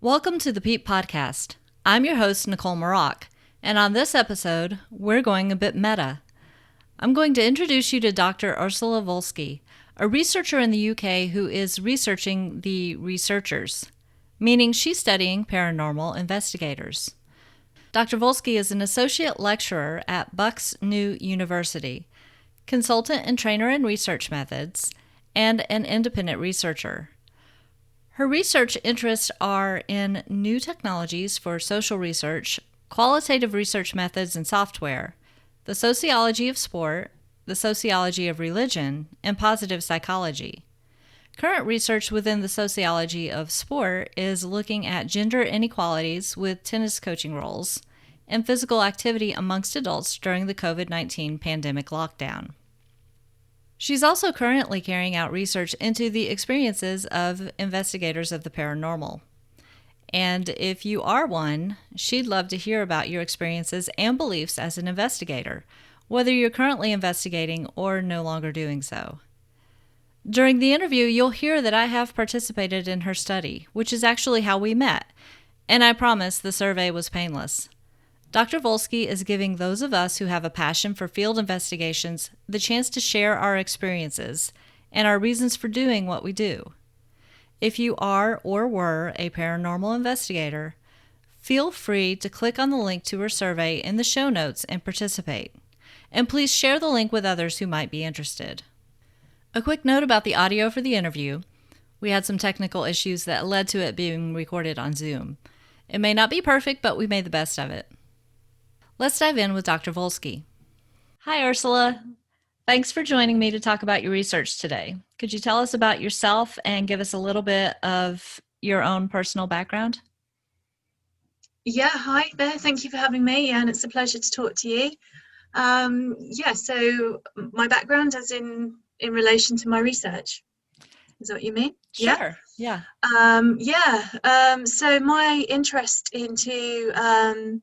Welcome to the Peep Podcast. I'm your host, Nicole Maroc, and on this episode, we're going a bit meta. I'm going to introduce you to Dr. Uszula Wolski, a researcher in the UK who is researching the researchers, meaning she's studying paranormal investigators. Dr. Wolski is an associate lecturer at Bucks New University, consultant and trainer in research methods, and an independent researcher. Her research interests are in new technologies for social research, qualitative research methods and software, the sociology of sport, the sociology of religion, and positive psychology. Current research within the sociology of sport is looking at gender inequalities with tennis coaching roles and physical activity amongst adults during the COVID-19 pandemic lockdown. She's also currently carrying out research into the experiences of investigators of the paranormal. And if you are one, she'd love to hear about your experiences and beliefs as an investigator, whether you're currently investigating or no longer doing so. During the interview, you'll hear that I have participated in her study, which is actually how we met, and I promise the survey was painless. Dr. Wolski is giving those of us who have a passion for field investigations the chance to share our experiences and our reasons for doing what we do. If you are or were a paranormal investigator, feel free to click on the link to her survey in the show notes and participate. And please share the link with others who might be interested. A quick note about the audio for the interview. We had some technical issues that led to it being recorded on Zoom. It may not be perfect, but we made the best of it. Let's dive in with Dr. Wolski. Hi, Ursula. Thanks for joining me to talk about your research today. Could you tell us about yourself and give us a little bit of your own personal background? Yeah, hi there. Thank you for having me, and it's a pleasure to talk to you. So my background is in relation to my research. Is that what you mean? Sure. Yeah. So my interest into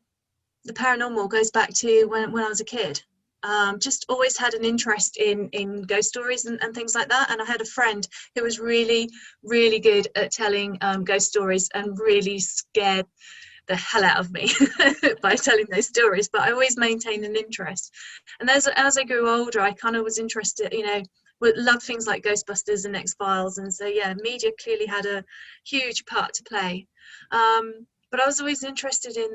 the paranormal goes back to when I was a kid. Just always had an interest in ghost stories and things like that. And I had a friend who was really, really good at telling ghost stories and really scared the hell out of me by telling those stories. But I always maintained an interest. And as I grew older, I kind of was interested, loved things like Ghostbusters and X-Files. And so, yeah, media clearly had a huge part to play. But I was always interested in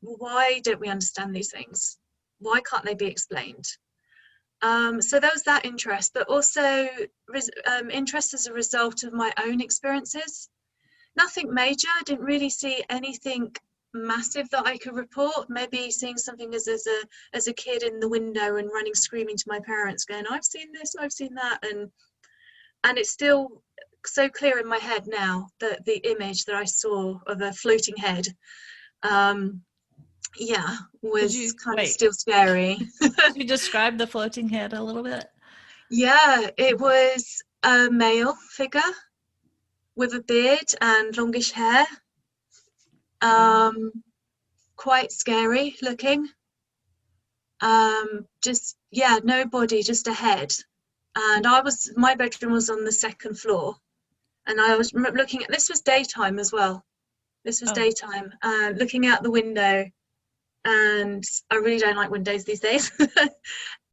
why don't we understand these things? Why can't they be explained? So there was that interest, but also interest as a result of my own experiences. Nothing major. I didn't really see anything massive that I could report. Maybe seeing something as a kid in the window and running screaming to my parents, going, "I've seen this, I've seen that," and it's still so clear in my head now that the image that I saw of a floating head, was kind of still scary. Could you describe the floating head a little bit? Yeah, it was a male figure with a beard and longish hair. Quite scary looking. No body, just a head. And my bedroom was on the second floor. And I was looking at, this was daytime as well. Daytime, looking out the window, and I really don't like windows these days.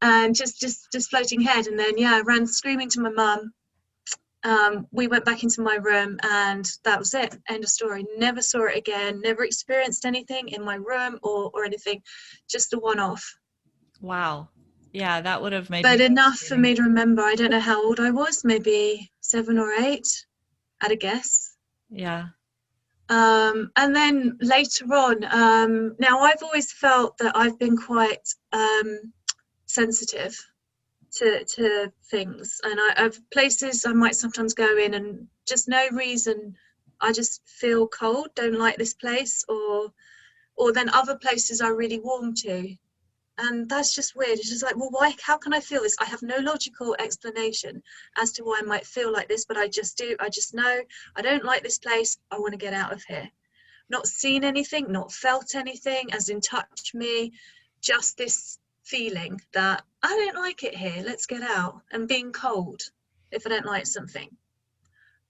And just floating head. And then, I ran screaming to my mum. We went back into my room, and that was it. End of story. Never saw it again. Never experienced anything in my room or anything. Just a one-off. Wow. Yeah, that would have made. But enough for me to remember. I don't know how old I was. Maybe 7 or 8. I'd a guess. Yeah. And then later on, now I've always felt that I've been quite sensitive to things, and I've places I might sometimes go in and just no reason I just feel cold, don't like this place, or then other places I really warm to. And that's just weird. It's just like, well, why, how can I feel this? I have no logical explanation as to why I might feel like this, but I just do. I just know I don't like this place. I want to get out of here. Not seen anything, not felt anything as in touch me, just this feeling that I don't like it here, let's get out, and being cold if I don't like something.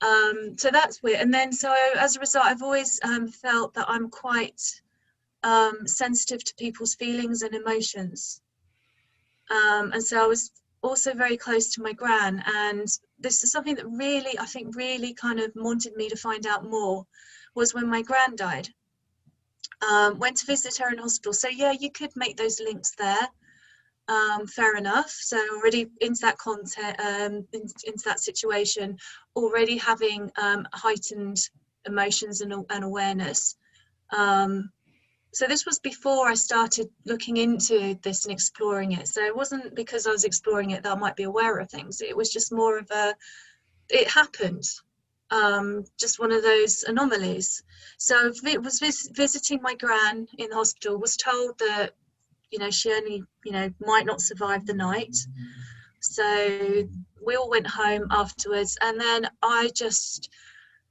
So that's weird. And then so as a result, I've always felt that I'm quite sensitive to people's feelings and emotions. And so I was also very close to my gran, and this is something that really, I think, really kind of wanted me to find out more, was when my gran died. Went to visit her in hospital. So yeah, you could make those links there. Fair enough. So already into that content, into that situation, already having heightened emotions and awareness. So this was before I started looking into this and exploring it. So it wasn't because I was exploring it that I might be aware of things. It was just more of it happened. Just one of those anomalies. So I was visiting my gran in the hospital, was told that, she only, might not survive the night. So we all went home afterwards, and then I just,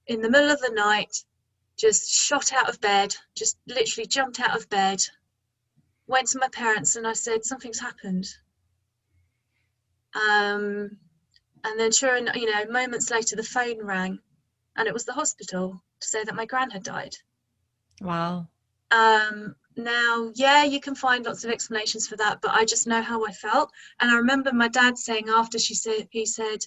in the middle of the night, just shot out of bed, just literally jumped out of bed, went to my parents and I said, something's happened. And then sure enough, moments later the phone rang, and it was the hospital to say that my gran had died. Wow. Now, yeah, you can find lots of explanations for that, but I just know how I felt. And I remember my dad saying after he said,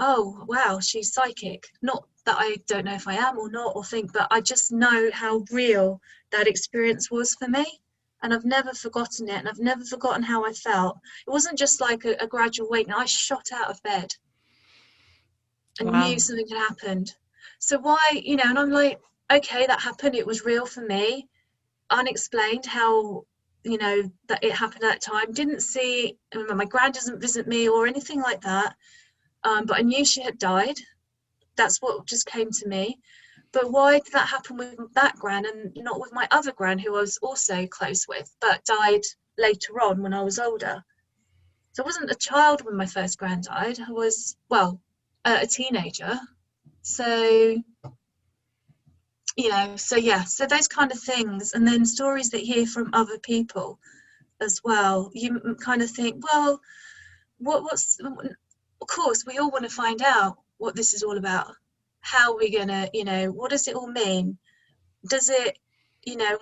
oh, wow, she's psychic. Not that I don't know if I am or not, or think, but I just know how real that experience was for me. And I've never forgotten it, and I've never forgotten how I felt. It wasn't just like a gradual wait. I shot out of bed and Wow. knew something had happened. So why, and I'm like, okay, that happened. It was real for me. Unexplained how, that it happened at that time. Didn't see, my gran doesn't visit me or anything like that. But I knew she had died. That's what just came to me. But why did that happen with that gran and not with my other gran, who I was also close with, but died later on when I was older? So I wasn't a child when my first gran died. I was, a teenager. So, so those kind of things. And then stories that you hear from other people as well. You kind of think, well, what's, of course, we all want to find out what this is all about. How are we gonna, what does it all mean? Does it,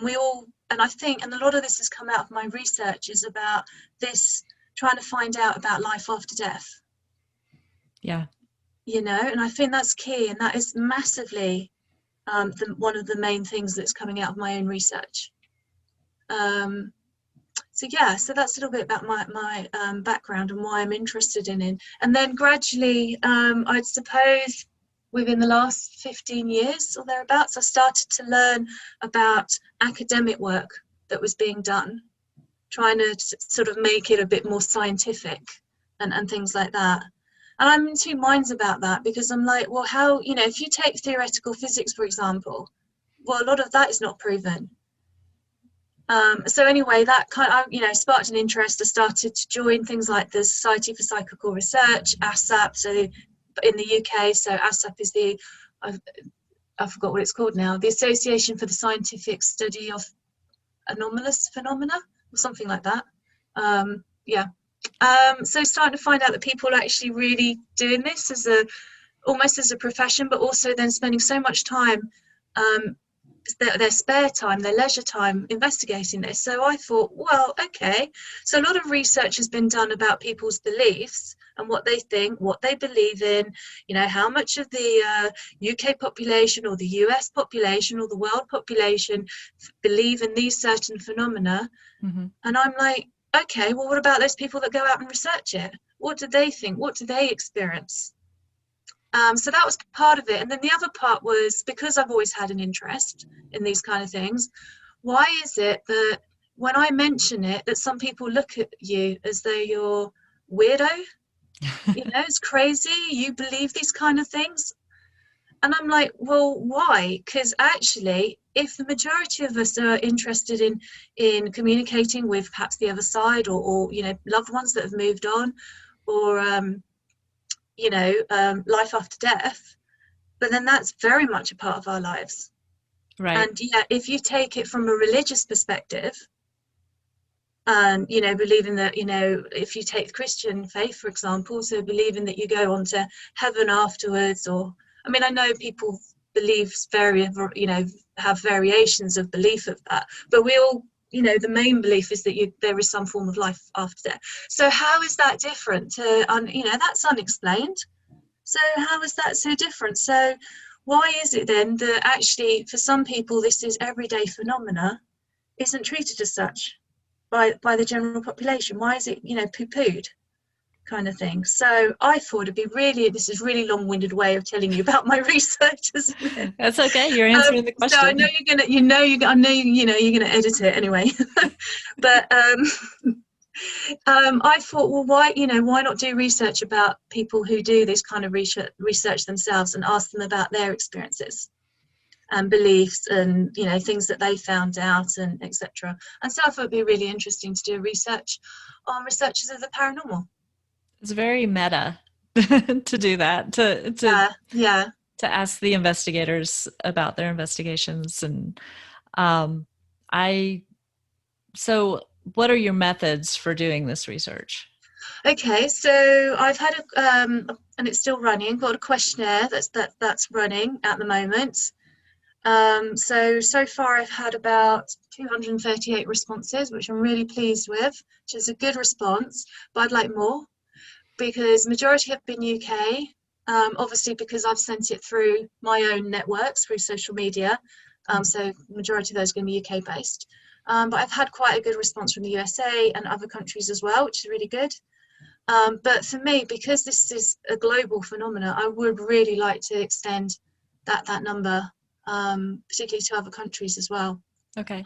we all, and I think, and a lot of this has come out of my research, is about this, trying to find out about life after death. Yeah. And I think that's key, and that is massively one of the main things that's coming out of my own research. So that's a little bit about my background and why I'm interested in it. And then gradually, I'd suppose within the last 15 years or thereabouts, I started to learn about academic work that was being done, trying to sort of make it a bit more scientific and things like that. And I'm in two minds about that, because I'm like, well, how, if you take theoretical physics, for example, well, a lot of that is not proven. So anyway, that kind of, sparked an interest. I started to join things like the Society for Psychical Research, ASAP. So in the UK, so ASAP is I forgot what it's called now, the Association for the Scientific Study of Anomalous Phenomena, or something like that. So starting to find out that people are actually really doing this almost as a profession, but also then spending so much time, their spare time, their leisure time, investigating this. So I thought, well, okay, so a lot of research has been done about people's beliefs and what they think, what they believe in, how much of the UK population or the US population or the world population believe in these certain phenomena. Mm-hmm. And I'm like, okay, well, what about those people that go out and research it? What do they think? What do they experience? So that was part of it. And then the other part was, because I've always had an interest in these kind of things, why is it that when I mention it, that some people look at you as though you're weirdo? It's crazy. You believe these kind of things. And I'm like, well, why? Because actually, if the majority of us are interested in communicating with perhaps the other side, or loved ones that have moved on, or life after death, but then that's very much a part of our lives. Right. And yeah, if you take it from a religious perspective, and believing that, if you take the Christian faith, for example, so believing that you go on to heaven afterwards, or I mean, I know people have variations of belief of that, but we all, the main belief is that there is some form of life after death. So how is that different to that's unexplained. So how is that so different? So why is it then that actually for some people this is everyday phenomena isn't treated as such by the general population? Why is it poo-pooed, kind of thing? So I thought this is really long-winded way of telling you about my research, isn't it? That's okay, you're answering the question. So I know you're gonna edit it anyway. But I thought, well, why not do research about people who do this kind of research themselves, and ask them about their experiences and beliefs, and things that they found out, and etc. And so I thought it'd be really interesting to do research on researchers of the paranormal. It's very meta to do that, to ask the investigators about their investigations. And so what are your methods for doing this research? Okay, so I've had and it's still running, got a questionnaire that's running at the moment. So far I've had about 238 responses, which I'm really pleased with, which is a good response, but I'd like more, because majority have been UK, obviously because I've sent it through my own networks, through social media, so majority of those are going to be UK based, but I've had quite a good response from the USA and other countries as well, which is really good. But for me, because this is a global phenomena, I would really like to extend that number, particularly to other countries as well. Okay.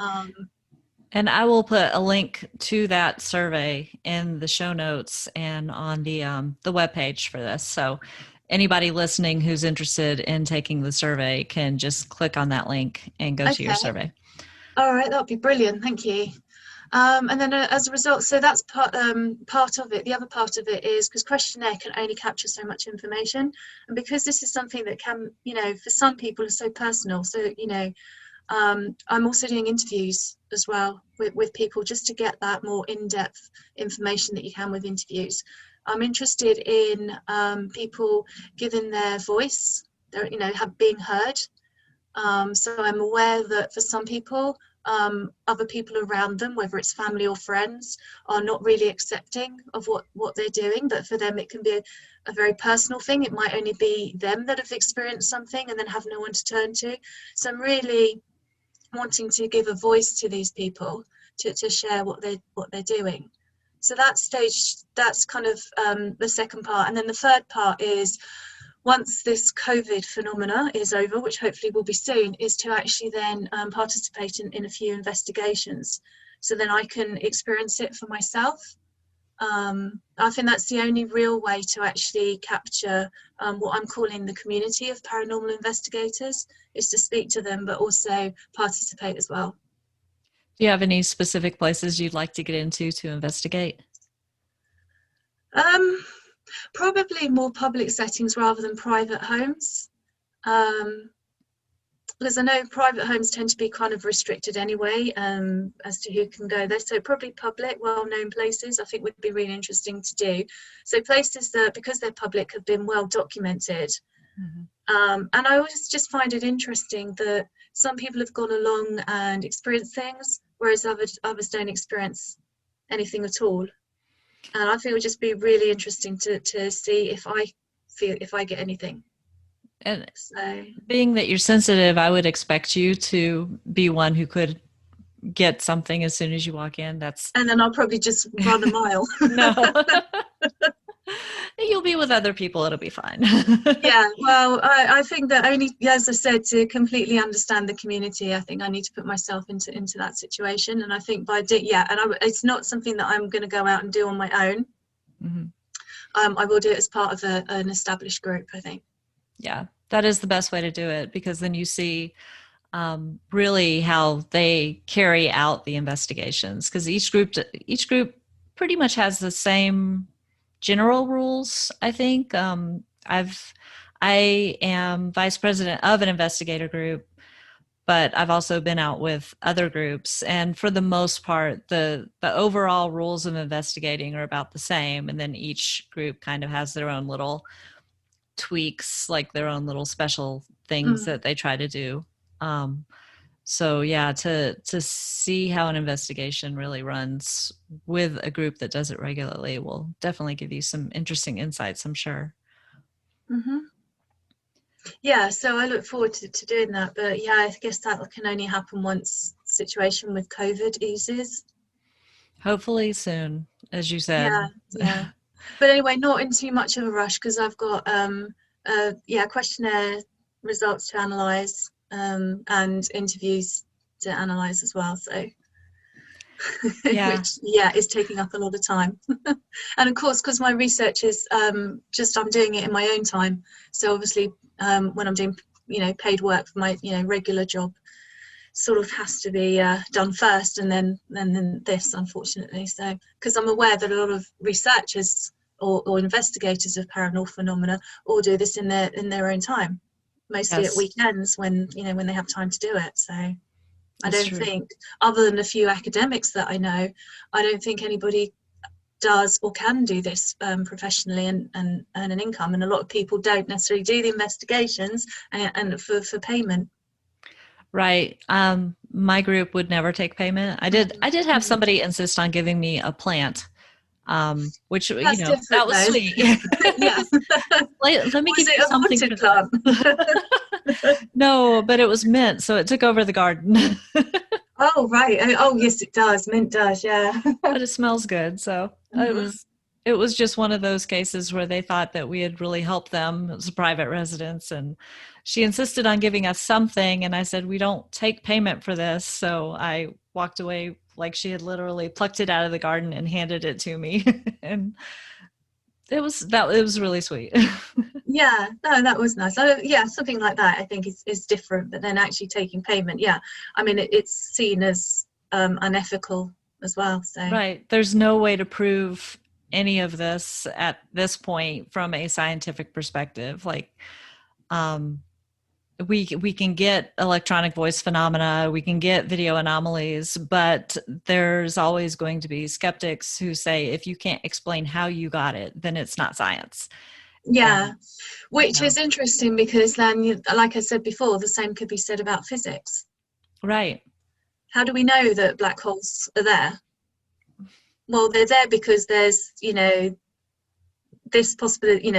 And I will put a link to that survey in the show notes and on the webpage for this. So anybody listening who's interested in taking the survey can just click on that link and go to your survey. All right, that would be brilliant. Thank you. And then as a result, so that's part of it. The other part of it is because questionnaire can only capture so much information, and because this is something that can, for some people is so personal. So I'm also doing interviews as well with people, just to get that more in-depth information that you can with interviews. I'm interested in people giving their voice, have being heard. So I'm aware that for some people, other people around them, whether it's family or friends, are not really accepting of what they're doing, but for them it can be a very personal thing. It might only be them that have experienced something and then have no one to turn to. So I'm really wanting to give a voice to these people to share what they're doing. So that's kind of the second part. And then the third part is, once this COVID phenomena is over, which hopefully will be soon, is to actually then participate in a few investigations, so then I can experience it for myself. I think that's the only real way to actually capture what I'm calling the community of paranormal investigators, is to speak to them, but also participate as well. Do you have any specific places you'd like to get into to investigate? Probably more public settings rather than private homes, because I know private homes tend to be kind of restricted anyway, as to who can go there. So probably public, well-known places I think would be really interesting to do. So places that, because they're public, have been well documented. Mm-hmm. And I always just find it interesting that some people have gone along and experienced things, whereas others don't experience anything at all. And I think it would just be really interesting to see if I get anything. And so, being that you're sensitive, I would expect you to be one who could get something as soon as you walk in. And then I'll probably just run a mile. No. You'll be with other people, it'll be fine. Yeah, well, I think that only, as I said, to completely understand the community, I think I need to put myself into that situation. And I think it's not something that I'm going to go out and do on my own. Mm-hmm. I will do it as part of an established group, I think. Yeah. That is the best way to do it, because then you see really how they carry out the investigations, because each group pretty much has the same general rules. I think I am vice president of an investigator group, but I've also been out with other groups, and for the most part the overall rules of investigating are about the same, and then each group kind of has their own little tweaks, like their own little special things that they try to do. um, so yeah, to see how an investigation really runs with a group that does it regularly will definitely give you some interesting insights, I'm sure. Mm-hmm. Yeah, so I look forward to doing that. But yeah, I guess that can only happen once the situation with COVID eases. Hopefully soon, as you said. Yeah, yeah. But anyway, not in too much of a rush because I've got questionnaire results to analyze, and interviews to analyze as well. So Yeah. which is taking up a lot of time. And of course, because my research is just I'm doing it in my own time. So obviously, when I'm doing paid work for my regular job, sort of has to be done first, and then this, unfortunately. So because I'm aware that a lot of researchers or investigators of paranormal phenomena all do this in their own time, mostly at Yes, weekends when they have time to do it. So I that's don't true. think, other than a few academics that I know, I don't think anybody does or can do this professionally and earn an income. And a lot of people don't necessarily do the investigations and for payment. Right. My group would never take payment. I did have Mhm. somebody insist on giving me a plant, which, That's that different was though. sweet. Yeah. Let me Was give it you a something haunted for that. plant? No, but it was mint, so it took over the garden. Oh, right. Oh, yes, it does. Mint does, yeah. But it smells good. So Hmm. it was just one of those cases where they thought that we had really helped them. It was a private residence, and she insisted on giving us something, and I said, we don't take payment for this. So I walked away like she had literally plucked it out of the garden and handed it to me. And it was really sweet. Yeah, no, that was nice. Yeah, something like that I think is different, but then actually taking payment, yeah. I mean, it's seen as unethical as well. So Right. There's no way to prove any of this at this point from a scientific perspective. Like, um, we can get electronic voice phenomena, we can get video anomalies, but there's always going to be skeptics who say if you can't explain how you got it, then it's not science. yeah, And which is interesting because then, like I said before, the same could be said about physics. right, How do we know that black holes are there? Well, they're there because there's, this possibility,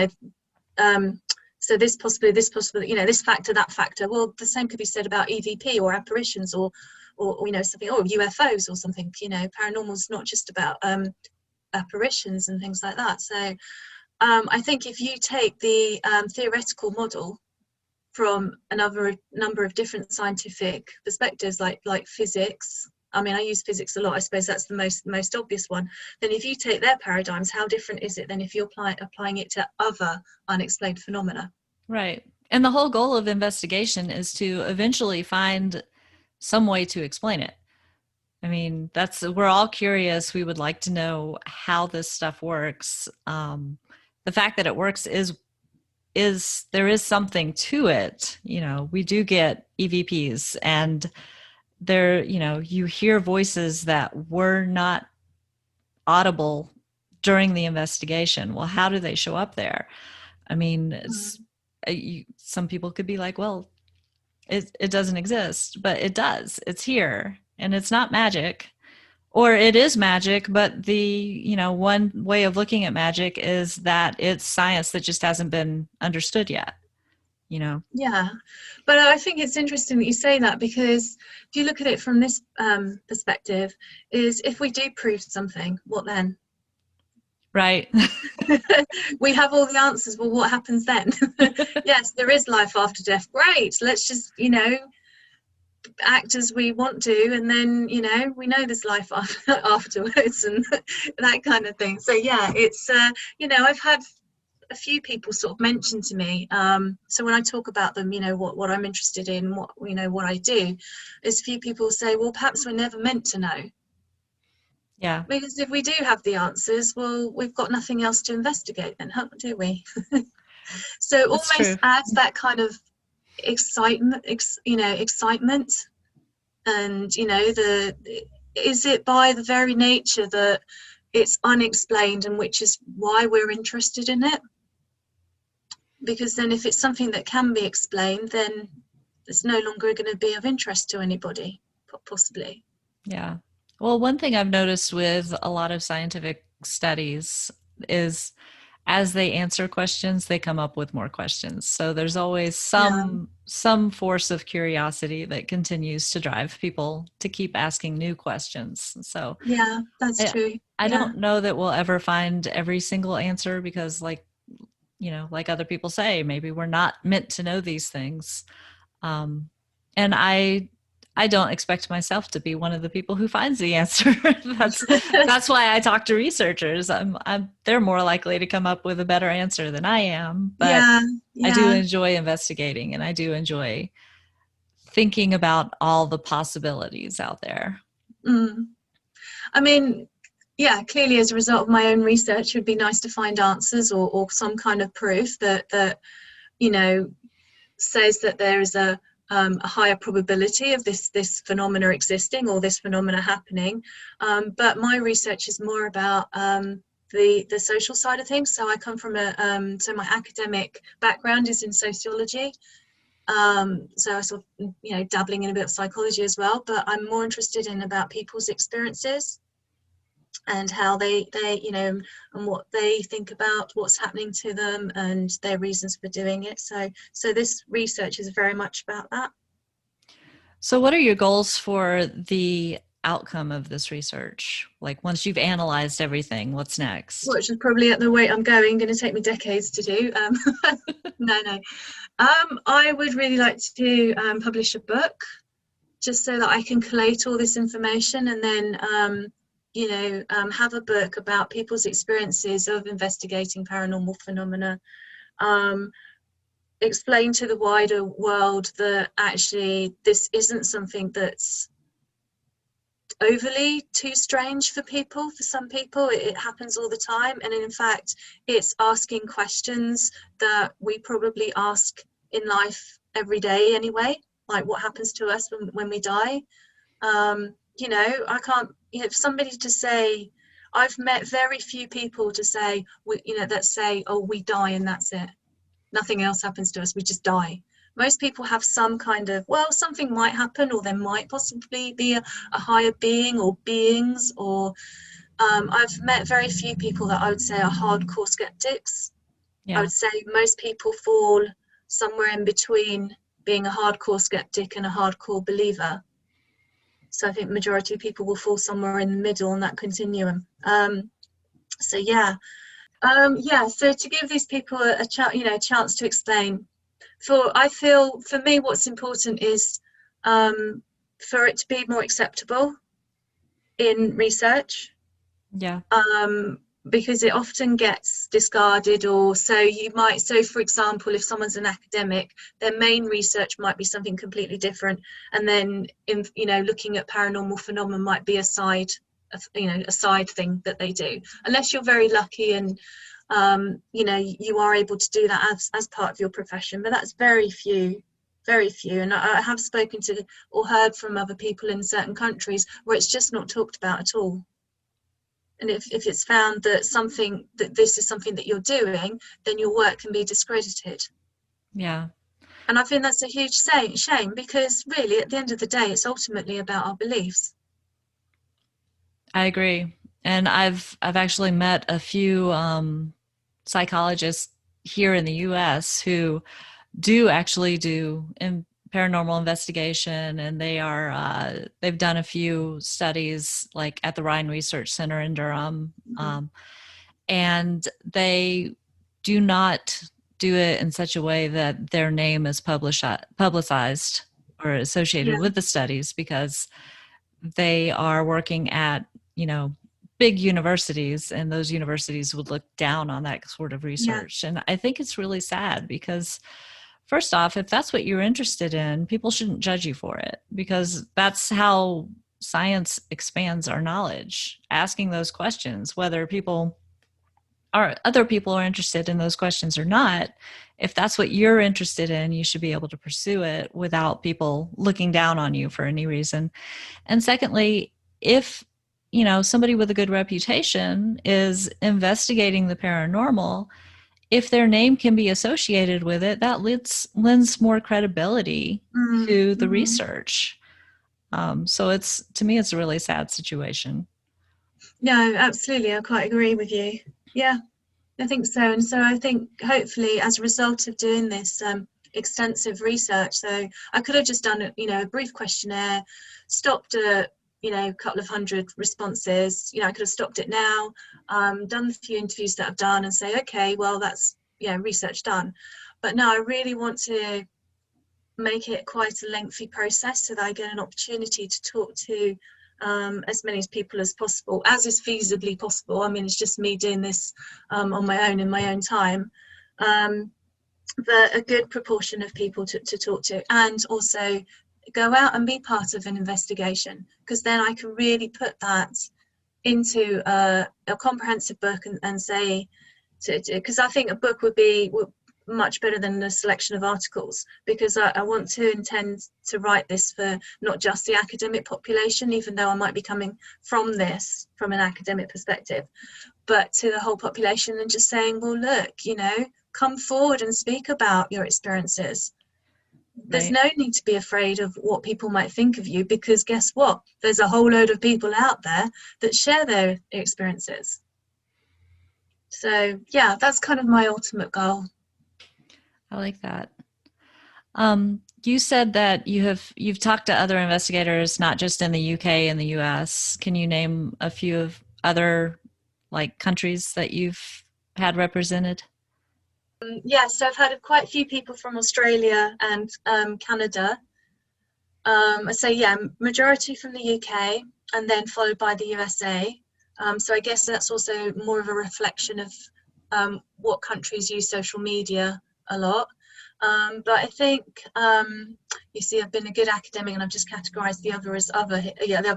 so this possibility, this factor, that factor. Well, the same could be said about EVP or apparitions or something, or UFOs or something. Paranormal is not just about apparitions and things like that. So I think if you take the theoretical model from another number of different scientific perspectives, like physics. I mean, I use physics a lot. I suppose that's the most obvious one. Then, if you take their paradigms, how different is it than if you're applying it to other unexplained phenomena? right. And the whole goal of investigation is to eventually find some way to explain it. I mean, we're all curious. We would like to know how this stuff works. The fact that it works is there is something to it. We do get EVPs, and you hear voices that were not audible during the investigation. Well, how do they show up there? I mean, some people could be like, well, it doesn't exist, but it does. It's here, and it's not magic. Or it is magic, but one way of looking at magic is that it's science that just hasn't been understood yet. Yeah, but I think it's interesting that you say that, because if you look at it from this perspective, is if we do prove something, what then? Right. We have all the answers. Well, what happens then? Yes, there is life after death. Great. Let's just, act as we want to, and then, we know there's life afterwards and that kind of thing. So yeah, it's, I've had a few people sort of mentioned to me. So when I talk about them, what I'm interested in, what I do, is a few people say, well, perhaps we're never meant to know. Yeah. Because if we do have the answers, well, we've got nothing else to investigate then, do we? So it That's almost true. adds that kind of excitement, excitement, and is it by the very nature that it's unexplained, and which is why we're interested in it? Because then if it's something that can be explained, then it's no longer going to be of interest to anybody, possibly. Yeah. Well, one thing I've noticed with a lot of scientific studies is as they answer questions, they come up with more questions. So there's always Yeah, some force of curiosity that continues to drive people to keep asking new questions. So yeah, that's I, true. I Yeah, don't know that we'll ever find every single answer because like other people say, maybe we're not meant to know these things. Um, and I don't expect myself to be one of the people who finds the answer. That's why I talk to researchers. They're more likely to come up with a better answer than I am, but yeah, I do yeah. enjoy investigating and I do enjoy thinking about all the possibilities out there. Mm. I mean, yeah, clearly as a result of my own research, it would be nice to find answers, or some kind of proof that you know says that there is a higher probability of this phenomena existing, or this phenomena happening. But my research is more about the social side of things. So I come from so my academic background is in sociology. So I sort of, dabbling in a bit of psychology as well, but I'm more interested in about people's experiences, and how they and what they think about what's happening to them, and their reasons for doing it. So this research is very much about that. So, what are your goals for the outcome of this research? Like, once you've analyzed everything, what's next? Which is probably at the rate I'm going to take me decades to do. No. I would really like to publish a book, just so that I can collate all this information, and then have a book about people's experiences of investigating paranormal phenomena. Explain to the wider world that actually this isn't something that's overly too strange for people. For some people, it happens all the time, and in fact, it's asking questions that we probably ask in life every day anyway, like what happens to us when we die. I can't, for somebody to say, I've met very few people to say, that say, oh, we die and that's it. Nothing else happens to us, we just die. Most people have some kind of, well, something might happen, or there might possibly be a higher being or beings, or I've met very few people that I would say are hardcore skeptics. I Yeah. would say most people fall somewhere in between being a hardcore skeptic and a hardcore believer. So I think the majority of people will fall somewhere in the middle on that continuum. So yeah. So to give these people a chance to explain, I feel for me what's important is for it to be more acceptable in research, Yeah. because it often gets discarded. Or so for example, if someone's an academic, their main research might be something completely different, and then looking at paranormal phenomena might be a side thing that they do, unless you're very lucky and you are able to do that as part of your profession. But that's very few. And I have spoken to or heard from other people in certain countries where it's just not talked about at all. And if it's found that this is something that you're doing, then your work can be discredited. Yeah. And I think that's a huge shame, because really at the end of the day, it's ultimately about our beliefs. I agree. And I've actually met a few psychologists here in the US who do actually do paranormal investigation, and they've done a few studies like at the Ryan Research Center in Durham. Mm-hmm. And they do not do it in such a way that their name is publicized or associated Yeah. with the studies, because they are working at, you know, big universities, and those universities would look down on that sort of Yeah. research. And I think it's really sad because, first off, if that's what you're interested in, people shouldn't judge you for it, because that's how science expands our knowledge, asking those questions, whether other people are interested in those questions or not. If that's what you're interested in, you should be able to pursue it without people looking down on you for any reason. And secondly, if somebody with a good reputation is investigating the paranormal, if their name can be associated with it, that lends more credibility to the research. So to me, it's a really sad situation. No, absolutely. I quite agree with you. Yeah, I think so. And so I think hopefully as a result of doing this extensive research, so I could have just done a brief questionnaire, stopped at a couple of hundred responses. I could have stopped it now, done the few interviews that I've done and say, okay, well, that's research done. But no, I really want to make it quite a lengthy process so that I get an opportunity to talk to as many people as possible, as is feasibly possible. I mean, it's just me doing this on my own in my own time, but a good proportion of people to talk to, and also go out and be part of an investigation, because then I can really put that into a comprehensive book and say, because I think a book would be much better than a selection of articles, because I want to intend to write this for not just the academic population, even though I might be coming from an academic perspective, but to the whole population, and just saying, well, look, come forward and speak about your experiences. There's no need to be afraid of what people might think of you, because guess what? There's a whole load of people out there that share their experiences. So yeah, that's kind of my ultimate goal. I like that. You said that you've talked to other investigators, not just in the UK and the US. Can you name a few of other countries that you've had represented? So I've had quite a few people from Australia and Canada. Majority from the UK, and then followed by the USA. So I guess that's also more of a reflection of what countries use social media a lot. But I think, I've been a good academic, and I've just categorized the other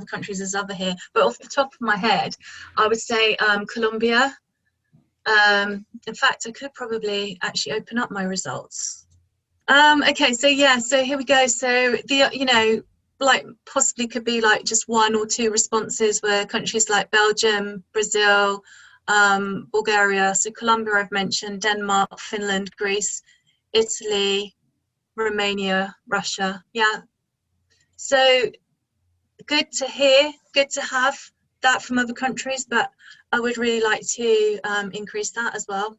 countries as other here. But off the top of my head, I would say Colombia. In fact, I could probably actually open up my results. So here we go. So possibly could be just one or two responses were countries like Belgium, Brazil, Bulgaria. So Colombia I've mentioned, Denmark, Finland, Greece, Italy, Romania, Russia. Yeah. So good to hear, good to have that from other countries, but I would really like to increase that as well.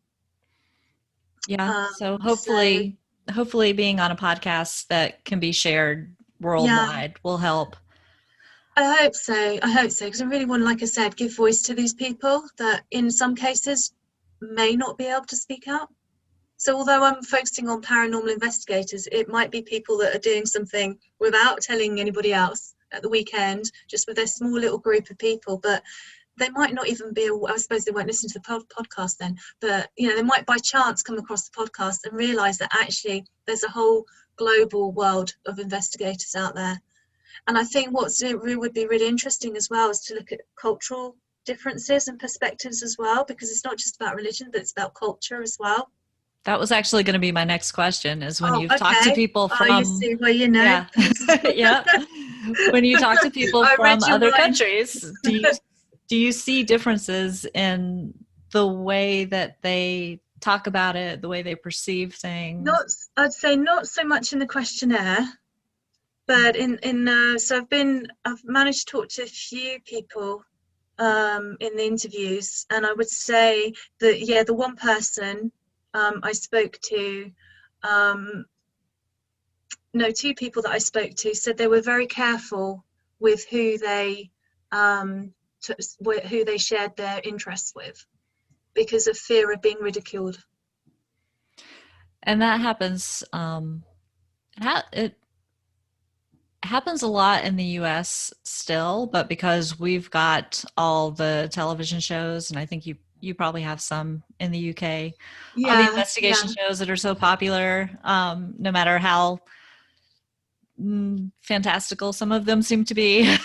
Yeah. So hopefully being on a podcast that can be shared worldwide will help. I hope so, because I really want, like I said, give voice to these people that in some cases may not be able to speak out. So although I'm focusing on paranormal investigators, it might be people that are doing something without telling anybody else at the weekend, just with their small little group of people, but they might not even be, I suppose they won't listen to the podcast then, but they might by chance come across the podcast and realise that actually there's a whole global world of investigators out there. And I think what would be really interesting as well is to look at cultural differences and perspectives as well, because it's not just about religion, but it's about culture as well. That was actually going to be my next question, is when you've talked to people from... you see, well, Yeah. Yeah. When you talk to people from other countries, do you see differences in the way that they talk about it, the way they perceive things? I'd say not so much in the questionnaire, but so I've managed to talk to a few people in the interviews, and I would say that the one person I spoke to, two people that I spoke to said they were very careful with who they shared their interests with, because of fear of being ridiculed. And that happens. happens a lot in the US still, but because we've got all the television shows, and I think you probably have some in the UK, all the Yeah, yeah, investigation shows that are so popular, no matter how fantastical some of them seem to be.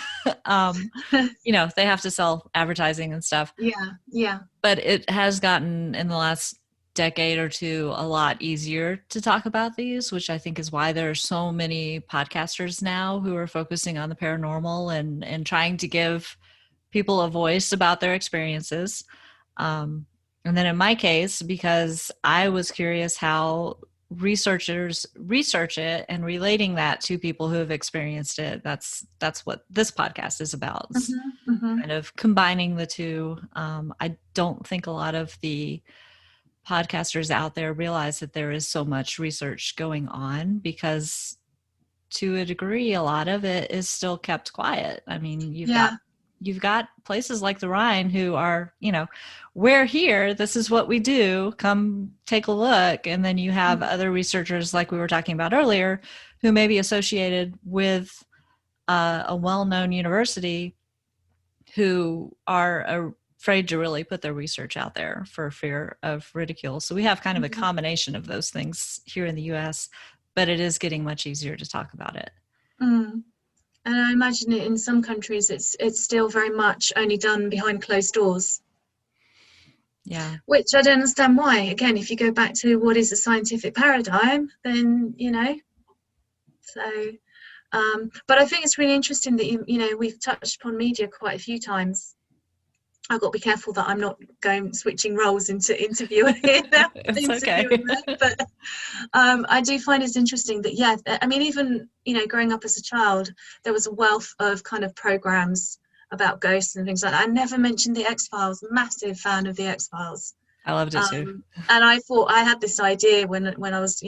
um, they have to sell advertising and stuff. yeah, yeah. But it has gotten in the last decade or two a lot easier to talk about these, which I think is why there are so many podcasters now who are focusing on the paranormal and trying to give people a voice about their experiences. And then in my case, because I was curious how researchers research it and relating that to people who have experienced it, that's what this podcast is about. It's kind of combining the two. I don't think a lot of the podcasters out there realize that there is so much research going on, because to a degree a lot of it is still kept quiet. I mean, you've got places like the Rhine who are, we're here, this is what we do, come take a look. And then you have other researchers, like we were talking about earlier, who may be associated with a well-known university, who are afraid to really put their research out there for fear of ridicule. So we have kind of a combination of those things here in the US, but it is getting much easier to talk about it. And I imagine in some countries it's still very much only done behind closed doors. Yeah. Which I don't understand why. Again, if you go back to what is a scientific paradigm, then, so, but I think it's really interesting that, we've touched upon media quite a few times. I've got to be careful that I'm not switching roles into interviewer here now. It's okay. But I do find it's interesting that, I mean, even, growing up as a child, there was a wealth of kind of programs about ghosts and things like that. I never mentioned the X-Files. Massive fan of the X-Files. I loved it too. And I thought I had this idea when I was,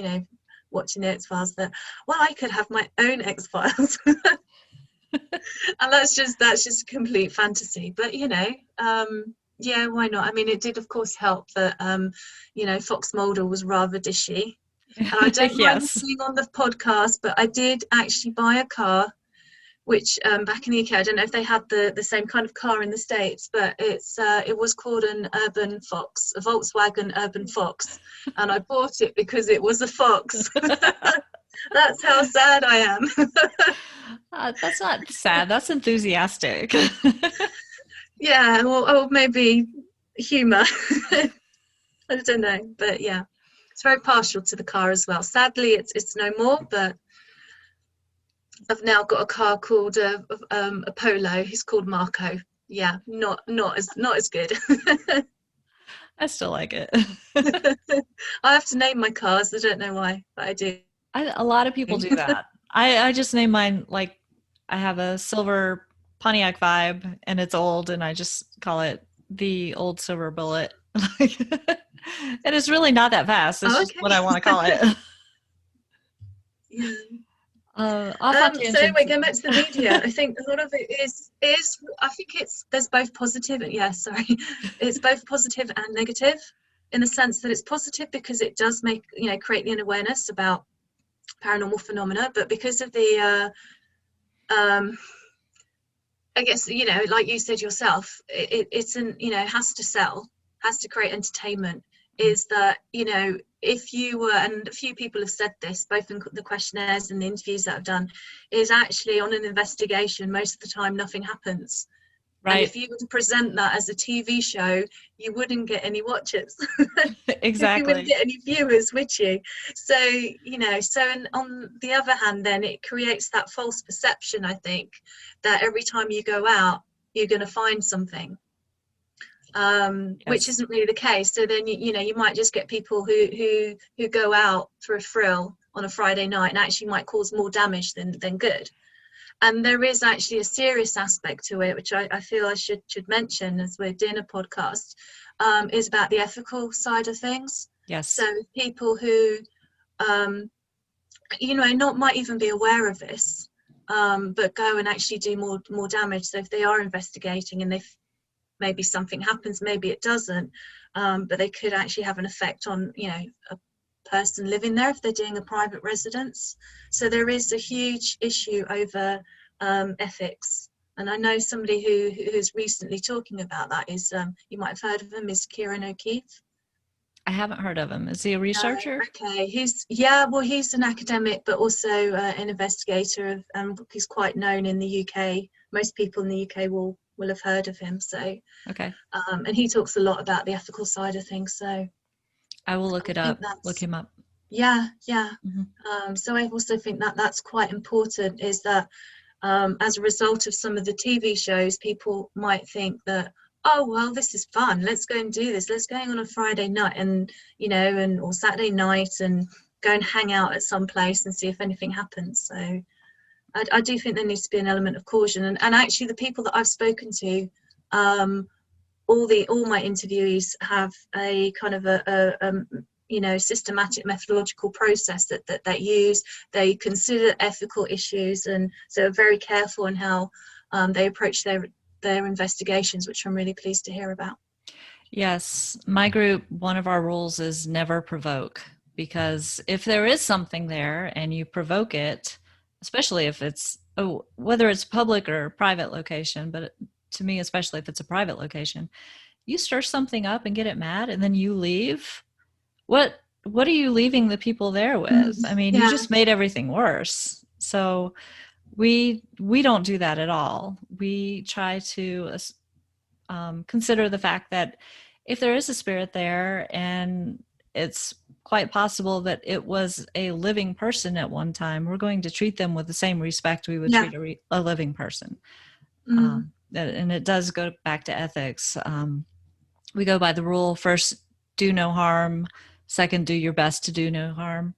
watching the X-Files that, well, I could have my own X-Files. And that's just complete fantasy, but why not? I mean, it did of course help that Fox Mulder was rather dishy, and I don't mind being on the podcast, but I did actually buy a car which back in the UK, I don't know if they had the same kind of car in the States, but it was called an urban fox, a Volkswagen urban fox, and I bought it because it was a fox. That's how sad I am. That's not sad. That's enthusiastic. Yeah, or maybe humour. I don't know, but yeah, it's very partial to the car as well. Sadly, it's no more. But I've now got a car called a Polo. He's called Marco. Yeah, not as good. I still like it. I have to name my cars. I don't know why, but I do. A lot of people do that. I just name mine, like, I have a silver Pontiac Vibe, and it's old, and I just call it the old silver bullet. And it's really not that fast. It's just what I want to call it. Yeah. So anyway, going back to the media, I think a lot of it is I think there's both positive and it's both positive and negative, in the sense that it's positive because it does make create an awareness about paranormal phenomena, but because of the I guess like you said yourself, it's has to sell, has to create entertainment. Is that if you were, and a few people have said this both in the questionnaires and the interviews that I've done, is actually on an investigation most of the time nothing happens. Right. And if you were to present that as a TV show, you wouldn't get any watchers. Exactly. You wouldn't get any viewers, would you? So, on the other hand, then it creates that false perception, I think, that every time you go out, you're going to find something, which isn't really the case. So then, you might just get people who go out for a thrill on a Friday night and actually might cause more damage than good. And there is actually a serious aspect to it, which I feel I should mention as we're doing a podcast, is about the ethical side of things. Yes. So people who, not might even be aware of this, but go and actually do more damage. So if they are investigating and maybe something happens, maybe it doesn't, but they could actually have an effect on, person living there if they're doing a private residence. So there is a huge issue over ethics. And I know somebody who's recently talking about that is, you might have heard of him, is Kieran O'Keefe. I haven't heard of him. Is he a researcher? Okay, he's an academic, but also an investigator. He's quite known in the UK. Most people in the UK will have heard of him. So, okay. And he talks a lot about the ethical side of things. So, I will look him up. Yeah. So I also think that that's quite important. Is that as a result of some of the TV shows, people might think that, oh, well, this is fun. Let's go and do this. Let's go on a Friday night and, or Saturday night and go and hang out at some place and see if anything happens. So I do think there needs to be an element of caution. And actually the people that I've spoken to, all my interviewees have a kind of a systematic methodological process that they use. They consider ethical issues, and so are very careful in how they approach their investigations, which I'm really pleased to hear about. Yes, my group, one of our rules is never provoke, because if there is something there and you provoke it, especially if it's whether it's public or private location, but to me, especially if it's a private location, you stir something up and get it mad and then you leave. What are you leaving the people there with? I mean, you just made everything worse. So we don't do that at all. We try to consider the fact that if there is a spirit there, and it's quite possible that it was a living person at one time, we're going to treat them with the same respect we would treat a living person. And it does go back to ethics. We go by the rule: first, do no harm; second, do your best to do no harm.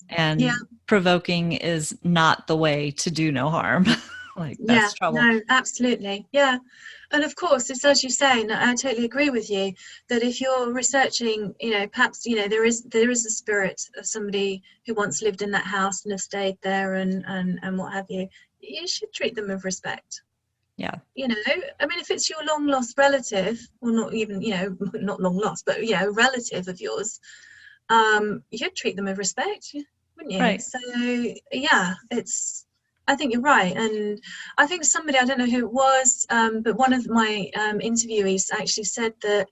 And provoking is not the way to do no harm. That's trouble. No, absolutely. Yeah. And of course, it's as you say, and I totally agree with you, that if you're researching, perhaps, there is a spirit of somebody who once lived in that house and have stayed there and what have you, you should treat them with respect. Yeah. I mean, if it's your long lost relative, or not even, not long lost, but, a relative of yours, you'd treat them with respect, wouldn't you? Right. So, I think you're right. And I think somebody, I don't know who it was, but one of my interviewees actually said that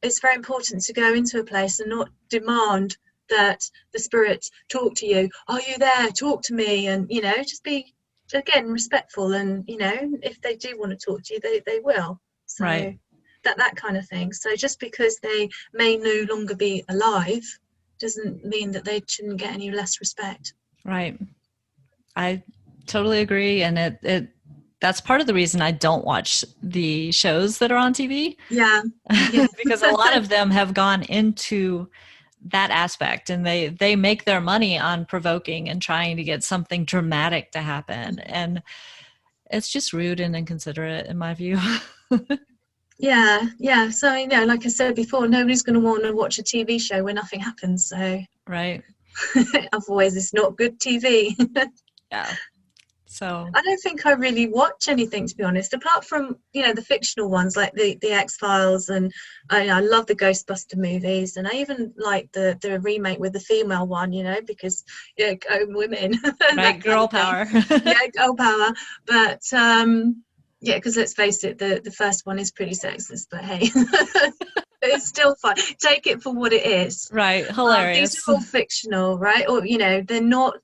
it's very important to go into a place and not demand that the spirit talk to you. Are you there? Talk to me. And, just be, again, respectful. And, if they do want to talk to you, they will. So right. that kind of thing. So just because they may no longer be alive doesn't mean that they shouldn't get any less respect. Right. I totally agree. And it that's part of the reason I don't watch the shows that are on TV. Yeah. Because a lot of them have gone into that aspect, and they make their money on provoking and trying to get something dramatic to happen. And it's just rude and inconsiderate in my view. Yeah. So, like I said before, nobody's going to want to watch a TV show where nothing happens. So, right. Otherwise, it's not good TV. Yeah. So I don't think I really watch anything, to be honest, apart from, the fictional ones like the X-Files, and I love the Ghostbuster movies, and I even like the remake with the female one, because women. Right, girl power. Girl power. But because let's face it, the first one is pretty sexist, but hey. It's still fun. Take it for what it is. Right, hilarious. These are all fictional, right? Or they're not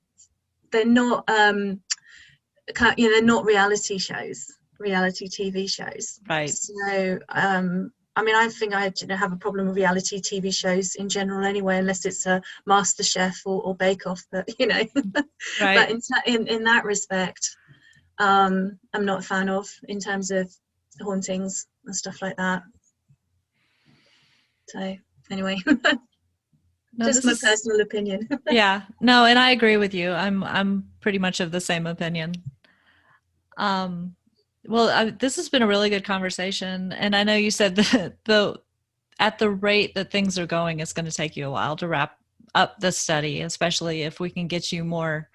they're not reality TV shows. Right. So I think I have a problem with reality TV shows in general anyway, unless it's a MasterChef or Bake Off, but Right. But in that respect, I'm not a fan of, in terms of hauntings and stuff like that. So anyway. No, just my personal opinion. Yeah, no, and I agree with you. I'm pretty much of the same opinion. This has been a really good conversation, and I know you said that at the rate that things are going, it's going to take you a while to wrap up the study, especially if we can get you more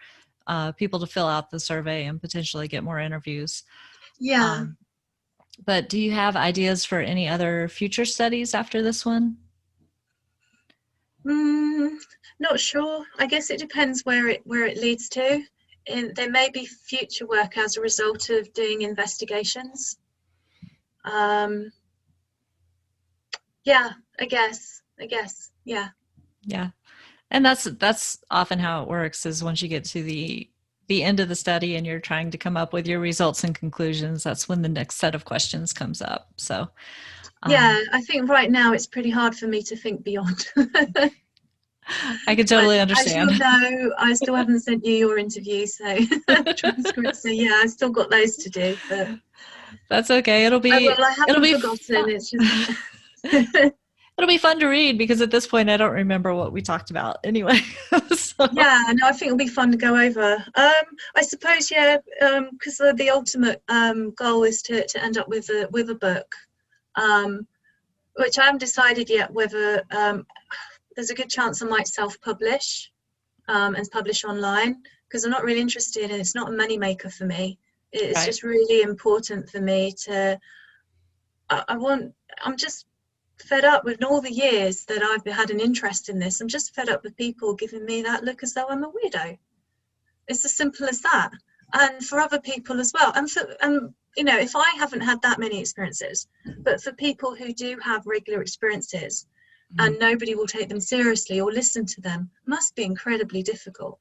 people to fill out the survey and potentially get more interviews. Yeah. But do you have ideas for any other future studies after this one? Mm, not sure. I guess it depends where it leads to. There may be future work as a result of doing investigations. Um, yeah, I guess, yeah. Yeah. And that's often how it works, is once you get to the end of the study and you're trying to come up with your results and conclusions, that's when the next set of questions comes up. So Yeah, I think right now it's pretty hard for me to think beyond. I can But totally as you'll understand. know, I still haven't sent you your interview, so transcripts. So yeah, I still got those to do. But That's okay. I will. I It'll haven't be forgotten. fun. It's just It'll be fun to read, because at this point I don't remember what we talked about anyway. So yeah. No, I think it'll be fun to go over. I suppose yeah, because the ultimate goal is to end up with a book, um, which I haven't decided yet whether there's a good chance I might self-publish and publish online, because I'm not really interested, and it's not a moneymaker for me. It's right. just really important for me to. I'm just fed up with all the years that I've had an interest in this. I'm just fed up with people giving me that look as though I'm a weirdo. It's as simple as that. And for other people as well. And you know, if I haven't had that many experiences, but for people who do have regular experiences and nobody will take them seriously or listen to them, must be incredibly difficult.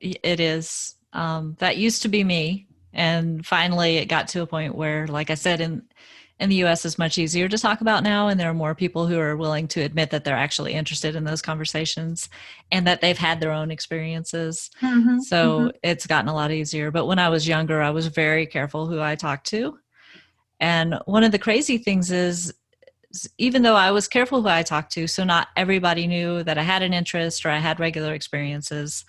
It is. That used to be me, and finally it got to a point where, like I said, in the US is much easier to talk about now, and there are more people who are willing to admit that they're actually interested in those conversations and that they've had their own experiences. Mm-hmm, mm-hmm. So it's gotten a lot easier. But when I was younger, I was very careful who I talked to. And one of the crazy things is, even though I was careful who I talked to, so not everybody knew that I had an interest or I had regular experiences,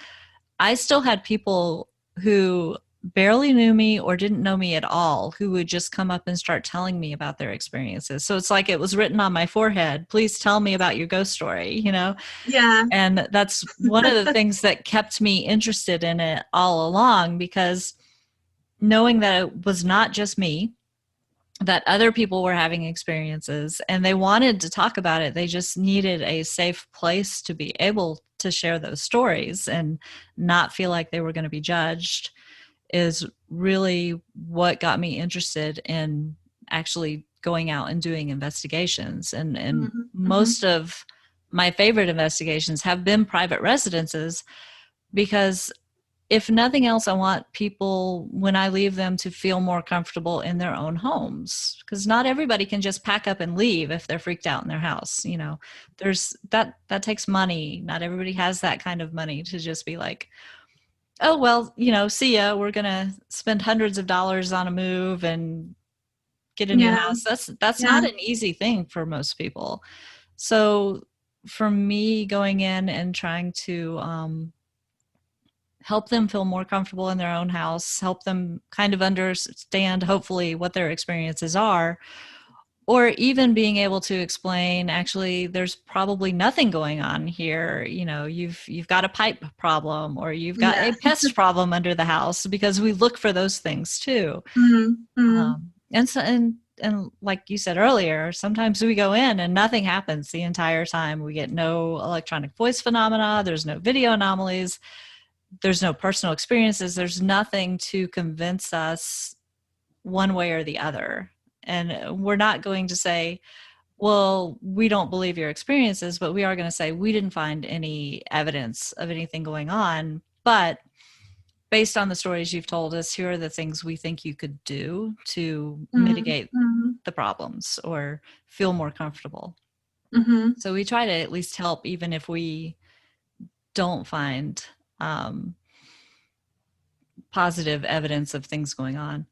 I still had people who barely knew me or didn't know me at all who would just come up and start telling me about their experiences. So it's like it was written on my forehead, please tell me about your ghost story, you know? Yeah. And that's one of the things that kept me interested in it all along, because knowing that it was not just me, that other people were having experiences and they wanted to talk about it. They just needed a safe place to be able to share those stories and not feel like they were going to be judged, is really what got me interested in actually going out and doing investigations. And Mm-hmm, mm-hmm. most of my favorite investigations have been private residences, because if nothing else, I want people, when I leave them, to feel more comfortable in their own homes, because not everybody can just pack up and leave if they're freaked out in their house. You know, there's that takes money. Not everybody has that kind of money to just be like, oh, well, you know, see ya, we're going to spend hundreds of dollars on a move and get a new Yeah. house. That's Yeah. not an easy thing for most people. So for me, going in and trying to help them feel more comfortable in their own house, help them kind of understand, hopefully, what their experiences are, or even being able to explain, actually, there's probably nothing going on here. You know, you've got a pipe problem, or you've got Yeah. a pest problem under the house, because we look for those things too. Mm-hmm. And so, and like you said earlier, sometimes we go in and nothing happens the entire time. We get no electronic voice phenomena. There's no video anomalies. There's no personal experiences. There's nothing to convince us one way or the other. And we're not going to say, well, we don't believe your experiences, but we are going to say we didn't find any evidence of anything going on. But based on the stories you've told us, here are the things we think you could do to mitigate Mm-hmm. the problems or feel more comfortable. Mm-hmm. So we try to at least help, even if we don't find positive evidence of things going on.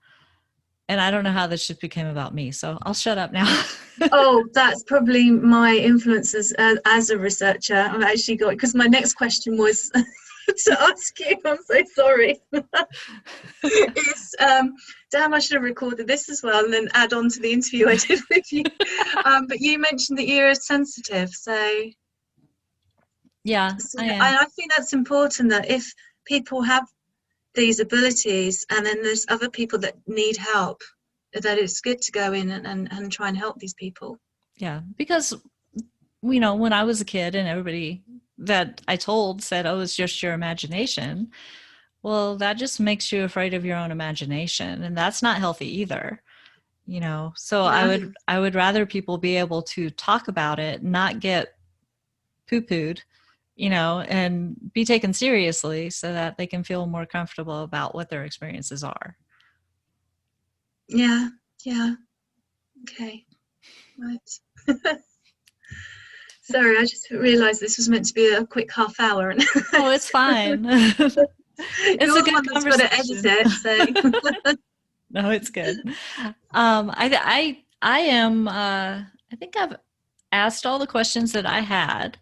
And I don't know how this just became about me, so I'll shut up now. Oh, that's probably my influence as a researcher. I've actually got, because my next question was to ask you. I'm so sorry. It's damn, I should have recorded this as well and then add on to the interview I did with you. But you mentioned that you're sensitive, so Yeah, I am. I think that's important, that if people have these abilities and then there's other people that need help, that it's good to go in and try and help these people. Yeah, because when I was a kid and everybody that I told said, oh, it's just your imagination. Well, that just makes you afraid of your own imagination. And that's not healthy either. So I No. would I would rather people be able to talk about it, not get poo-pooed, and be taken seriously so that they can feel more comfortable about what their experiences are. Yeah. Yeah. Okay. Right. Sorry, I just realised this was meant to be a quick half hour, and Oh, it's fine. It's you're a the good one that's got to edit conversation. it. So No, it's good. I am. I think I've asked all the questions that I had.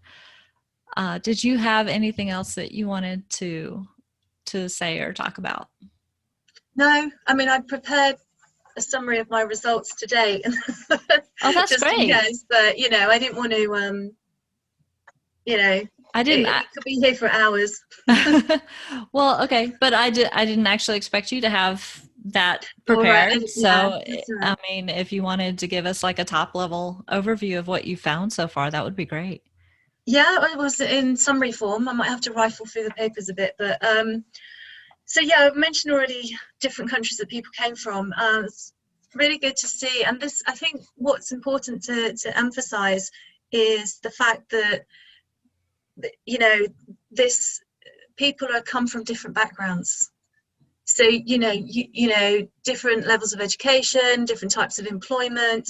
Did you have anything else that you wanted to say or talk about? no, I mean I prepared a summary of my results today, Oh, that's just in great. case. But I didn't want to. I didn't. We could be here for hours. Well, okay, but I didn't actually expect you to have that All right. prepared. Yeah, So, that's all I right. mean, if you wanted to give us like a top level overview of what you found so far, that would be great. Yeah, it was in summary form. I might have to rifle through the papers a bit, but so yeah, I've mentioned already different countries that people came from. It's really good to see, and this, I think, what's important to emphasize is the fact that this people are come from different backgrounds. So different levels of education, different types of employment.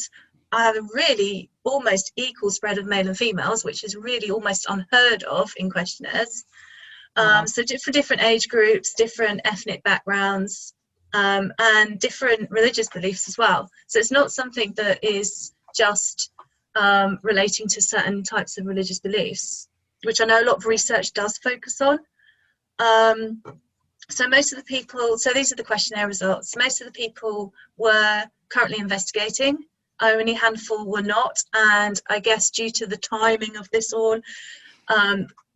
I have a really almost equal spread of male and females, which is really almost unheard of in questionnaires. Wow. So for different age groups, different ethnic backgrounds, and different religious beliefs as well. So it's not something that is just relating to certain types of religious beliefs, which I know a lot of research does focus on. So most of the people, so these are the questionnaire results. Most of the people were currently investigating. Only a handful were not, and I guess due to the timing of this all,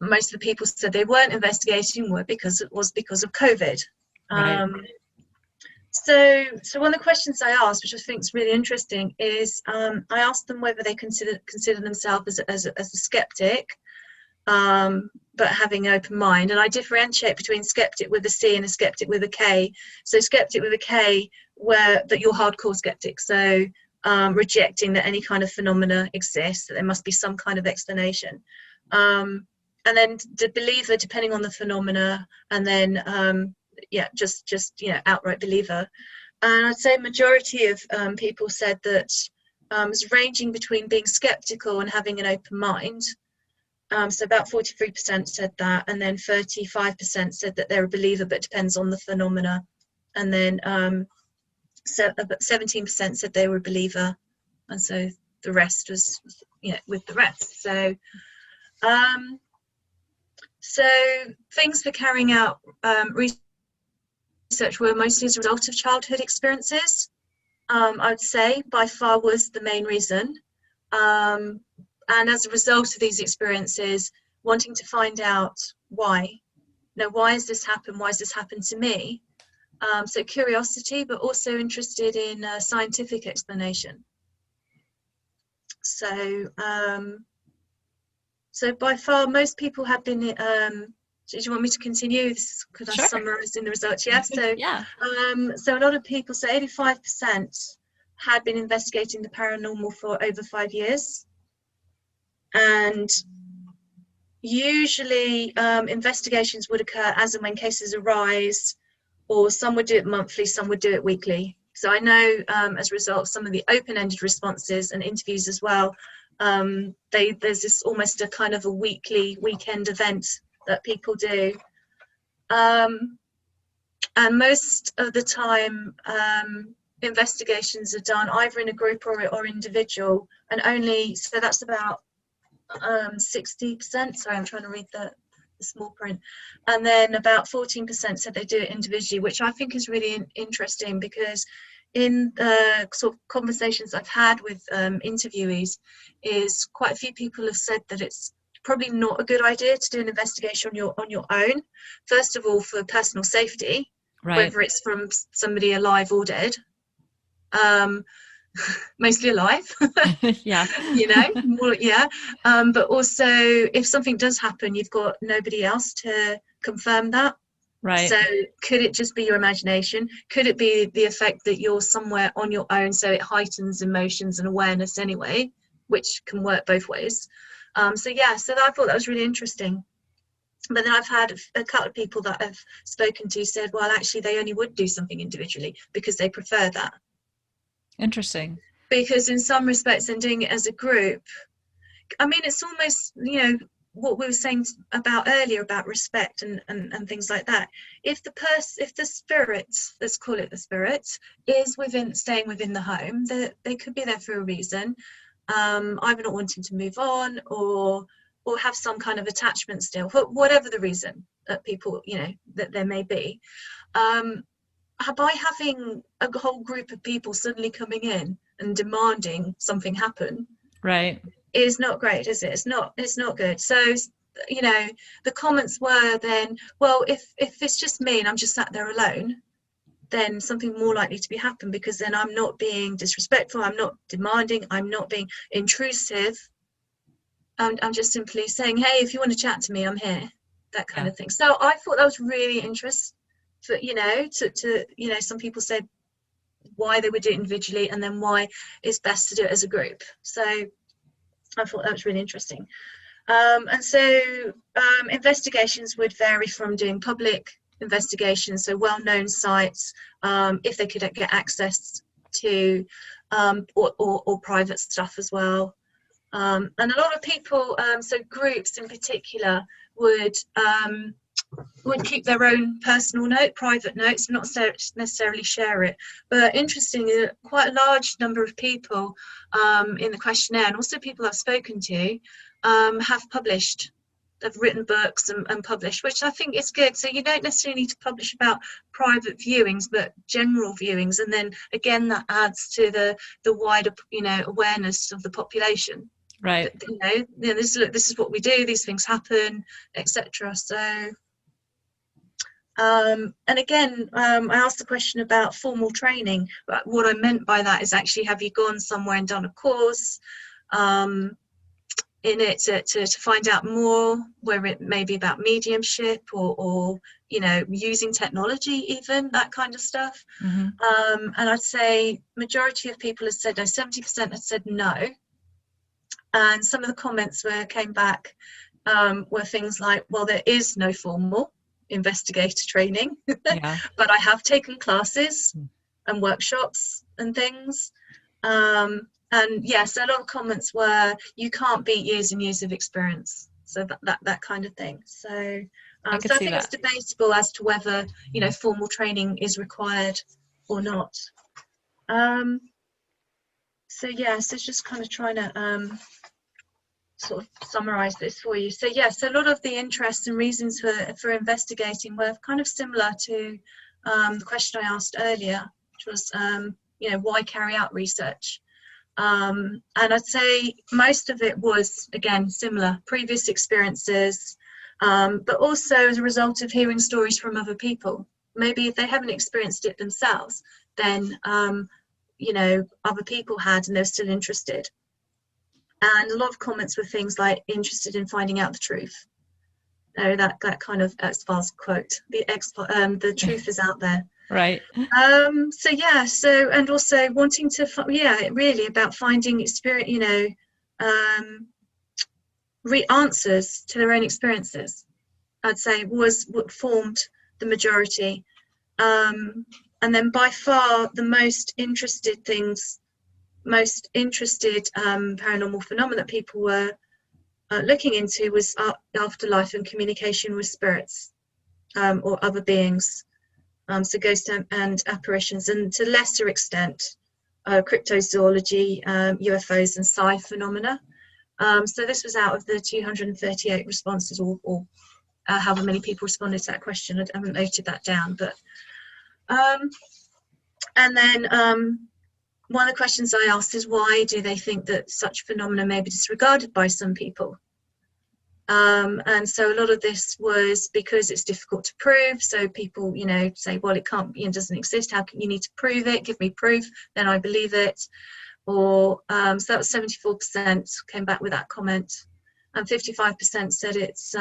most of the people said they weren't investigating because it was because of COVID. Right. So one of the questions I asked, which I think is really interesting, is I asked them whether they consider themselves as a skeptic, but having an open mind. And I differentiate between skeptic with a C and a skeptic with a K. So skeptic with a K, where that you're hardcore skeptic. So rejecting that any kind of phenomena exists, that there must be some kind of explanation. And then the believer, depending on the phenomena, and then just outright believer. And I'd say majority of people said that it's ranging between being skeptical and having an open mind. So about 43% said that, and then 35% said that they're a believer, but depends on the phenomena. And then 17% said they were a believer, and so the rest was with the rest. So things for carrying out research were mostly as a result of childhood experiences. I'd say by far was the main reason. And as a result of these experiences, wanting to find out why. Why has this happened? Why has this happened to me? So curiosity, but also interested in scientific explanation. So by far, most people have been. Do you want me to continue? Could I Sure. summarize in the results? Yeah. So Yeah. So a lot of people, so 85% had been investigating the paranormal for over 5 years. And usually investigations would occur as and when cases arise, or some would do it monthly, some would do it weekly. So I know as a result of some of the open-ended responses and interviews as well, there's this almost a kind of a weekend event that people do. And most of the time, investigations are done either in a group or individual, and only, so that's about 60%. Sorry, I'm trying to read the small print. And then about 14% said they do it individually, which I think is really interesting, because in the sort of conversations I've had with interviewees, is quite a few people have said that it's probably not a good idea to do an investigation on your own. First of all, for personal safety, Right. whether it's from somebody alive or dead. mostly alive. Yeah. You know, more, yeah. But also, if something does happen, you've got nobody else to confirm that. Right. So could it just be your imagination? Could it be the effect that you're somewhere on your own, so it heightens emotions and awareness anyway, which can work both ways? So yeah, so I thought that was really interesting. But then I've had a couple of people that I've spoken to said, well, actually, they only would do something individually because they prefer that. Interesting. Because in some respects, in doing it as a group, I mean, it's almost, you know, what we were saying about earlier about respect and things like that. If the spirit, let's call it the spirit, is staying within the home, they could be there for a reason, either not wanting to move on or have some kind of attachment still, for whatever the reason that people, you know, that there may be. By having a whole group of people suddenly coming in and demanding something happen, Right. is not great, is it? It's not good. So, you know, the comments were then, well, if it's just me and I'm just sat there alone, then something more likely to be happen, because then I'm not being disrespectful, I'm not demanding, I'm not being intrusive. I'm just simply saying, hey, if you want to chat to me, I'm here, that kind of thing. So I thought that was really interesting. For, you know, to you know, some people said why they would do it individually and then why it's best to do it as a group. So I thought that was really interesting. And so investigations would vary from doing public investigations, so well-known sites, if they could get access to, or private stuff as well. And a lot of people, so groups in particular, would keep their own personal private notes, not necessarily share it. But interestingly, quite a large number of people in the questionnaire, and also people I've spoken to, have written books and published, which I think is good. So you don't necessarily need to publish about private viewings, but general viewings, and then again that adds to the wider, you know, awareness of the population. Right. But, you know, this is what we do. These things happen, etc. So. And again, I asked the question about formal training, but what I meant by that is actually, have you gone somewhere and done a course in it to find out more, where it may be about mediumship or you know, using technology, even that kind of stuff. Mm-hmm. And I'd say majority of people have said no, 70% had said no. And some of the comments came back were things like, well, there is no formal investigator training, Yeah. but I have taken classes and workshops and things. And yes, a lot of comments were, you can't beat years and years of experience. So that kind of thing. So I think it's debatable as to whether, you know, formal training is required or not. So yes, it's just kind of trying to sort of summarize this for you. So yes, a lot of the interests and reasons for investigating were kind of similar to the question I asked earlier, which was, you know, why carry out research? And I'd say most of it was, again, similar, previous experiences, but also as a result of hearing stories from other people. Maybe if they haven't experienced it themselves, then, you know, other people had and they're still interested. And a lot of comments were things like interested in finding out the truth. That kind of X-Files quote, the truth is out there. Right. So yeah, so, and also wanting to, really about finding experience, you know, answers to their own experiences, I'd say was what formed the majority. And then by far the most interested paranormal phenomena that people were looking into was afterlife and communication with spirits or other beings, so ghosts and apparitions, and to lesser extent cryptozoology, UFOs and psi phenomena. So this was out of the 238 responses, or however many people responded to that question. I haven't noted that down, but and then one of the questions I asked is, why do they think that such phenomena may be disregarded by some people? And so a lot of this was because it's difficult to prove. So people, say, well, it can't, doesn't exist. How can you need to prove it? Give me proof, then I believe it. Or so that was 74% came back with that comment, and 55% said it's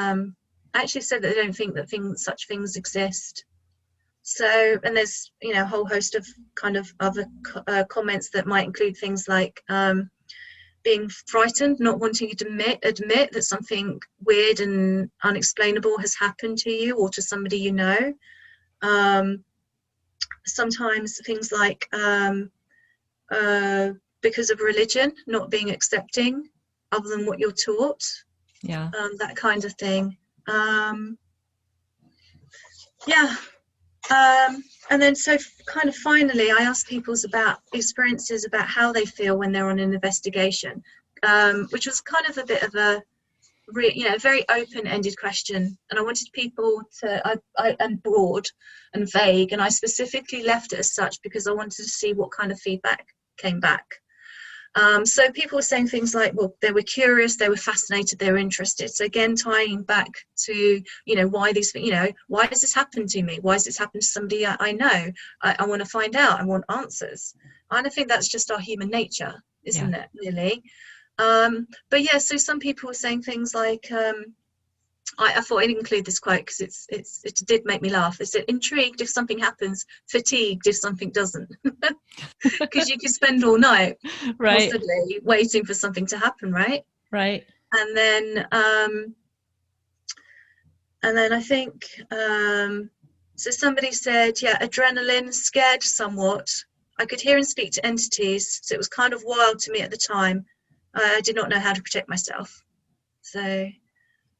actually said that they don't think that such things exist. So, and there's a whole host of kind of other comments that might include things like being frightened, not wanting to admit that something weird and unexplainable has happened to you or to somebody you know. Sometimes things like because of religion, not being accepting other than what you're taught. Yeah. That kind of thing. And then so kind of finally, I asked people about experiences about how they feel when they're on an investigation, which was kind of a bit of a very open-ended question. And I wanted people to, and broad and vague, and I specifically left it as such because I wanted to see what kind of feedback came back. So people were saying things like, well, they were curious, they were fascinated, they were interested. So again, tying back to, why these, why has this happened to me? Why has this happened to somebody I know? I want to find out. I want answers. And I think that's just our human nature, isn't it, really? But yeah, so some people were saying things like, I thought I'd include this quote because it did make me laugh. They said, intrigued if something happens, fatigued if something doesn't. Because you could spend all night possibly waiting for something to happen, right? Right. And then I think, so somebody said, adrenaline, scared somewhat. I could hear and speak to entities, so it was kind of wild to me at the time. I did not know how to protect myself. So...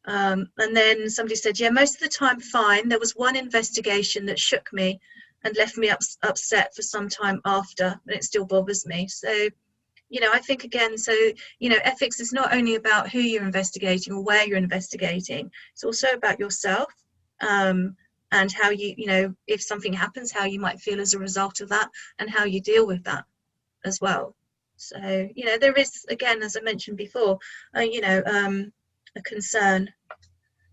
and then somebody said, most of the time fine. There was one investigation that shook me and left me upset for some time after, and it still bothers me. So, I think again, so, ethics is not only about who you're investigating or where you're investigating, it's also about yourself, and how you, if something happens, how you might feel as a result of that and how you deal with that as well. So, there is, again, as I mentioned before, a concern.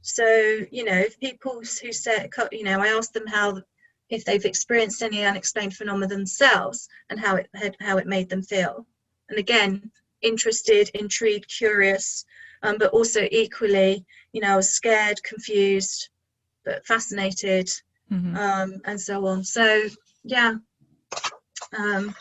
So, if people who said, I asked them if they've experienced any unexplained phenomena themselves and how it made them feel. And again, interested, intrigued, curious, but also equally, I was scared, confused, but fascinated, and so on. So, yeah. And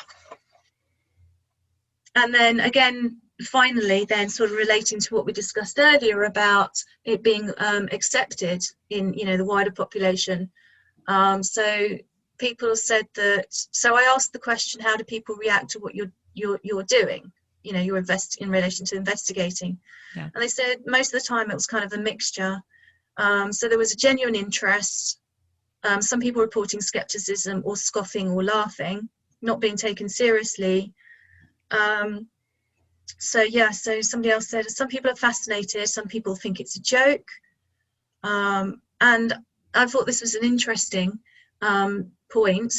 then again, finally, then sort of relating to what we discussed earlier about it being accepted in the wider population. So people said that. So I asked the question, how do people react to what you're doing? You're in relation to investigating. Yeah. And they said most of the time it was kind of a mixture. So there was a genuine interest. Some people reporting skepticism or scoffing or laughing, not being taken seriously. So somebody else said some people are fascinated, some people think it's a joke, and I thought this was an interesting point.